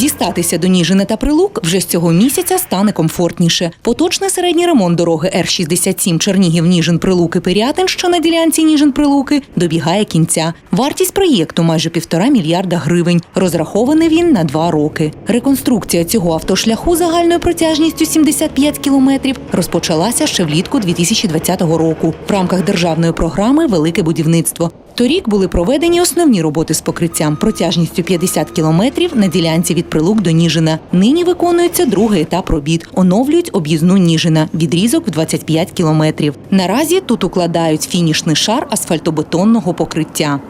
Дістатися до Ніжина та Прилук вже з цього місяця стане комфортніше. Поточний середній ремонт дороги Р-67 Чернігів-Ніжин-Прилуки-Пирятин, що на ділянці Ніжин-Прилуки, добігає кінця. Вартість проєкту – майже 1,5 мільярда гривень. Розрахований він на 2 роки. Реконструкція цього автошляху загальною протяжністю 75 кілометрів розпочалася ще влітку 2020 року в рамках державної програми «Велике будівництво». Торік були проведені основні роботи з покриттям протяжністю 50 кілометрів на ділянці від Прилук до Ніжина. Нині виконується другий етап робіт. Оновлюють об'їзну Ніжина, відрізок в 25 кілометрів. Наразі тут укладають фінішний шар асфальтобетонного покриття.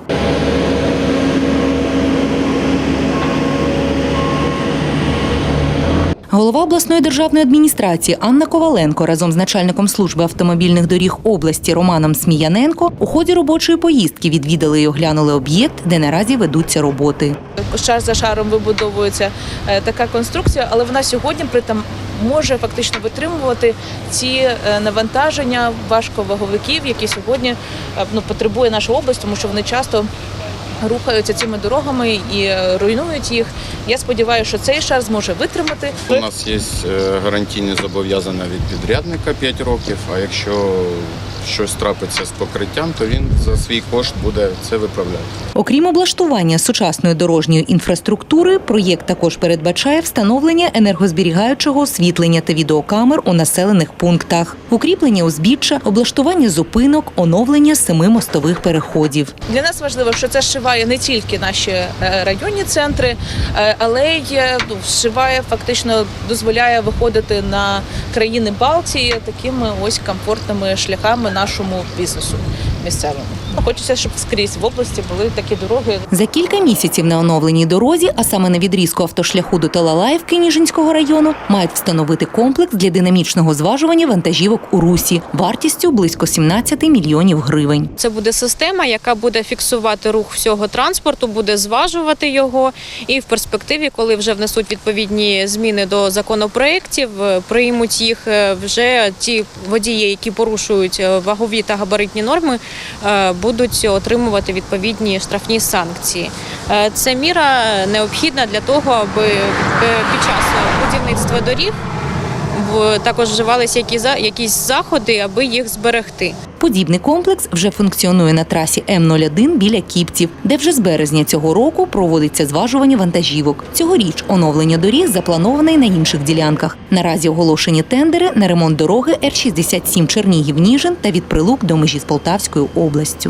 Голова обласної державної адміністрації Анна Коваленко разом з начальником служби автомобільних доріг області Романом Сміяненко у ході робочої поїздки відвідали і оглянули об'єкт, де наразі ведуться роботи. Шар за шаром вибудовується така конструкція, але вона сьогодні може фактично витримувати ці навантаження важковаговиків, які сьогодні потребує наша область, тому що вони часто рухаються цими дорогами і руйнують їх. Я сподіваюся, що цей шар зможе витримати. У нас є гарантійні зобов'язання від підрядника 5 років, а якщо щось трапиться з покриттям, то він за свій кошт буде це виправляти. Окрім облаштування сучасної дорожньої інфраструктури, проєкт також передбачає встановлення енергозберігаючого освітлення та відеокамер у населених пунктах, укріплення узбіччя, облаштування зупинок, оновлення 7 мостових переходів. Для нас важливо, що це зшиває не тільки наші районні центри, але й зшиває, фактично дозволяє виходити на країни Балтії такими ось комфортними шляхами нашому бізнесу місцевому. Хочеться, щоб скрізь в області були такі дороги. За кілька місяців на оновленій дорозі, а саме на відрізку автошляху до Талалаївки Ніжинського району, мають встановити комплекс для динамічного зважування вантажівок у русі вартістю близько 17 мільйонів гривень. Це буде система, яка буде фіксувати рух всього транспорту, буде зважувати його і в перспективі, коли вже внесуть відповідні зміни до законопроєктів, приймуть їх вже ті водії, які порушують вагові та габаритні норми, будуть отримувати відповідні штрафні санкції. Це міра необхідна для того, аби під час будівництва доріг також вживалися якісь заходи, аби їх зберегти. Подібний комплекс вже функціонує на трасі М-01 біля Кіпців, де вже з березня цього року проводиться зважування вантажівок. Цьогоріч оновлення доріг заплановане й на інших ділянках. Наразі оголошені тендери на ремонт дороги Р-67 Чернігів-Ніжин та від Прилук до межі з Полтавською областю.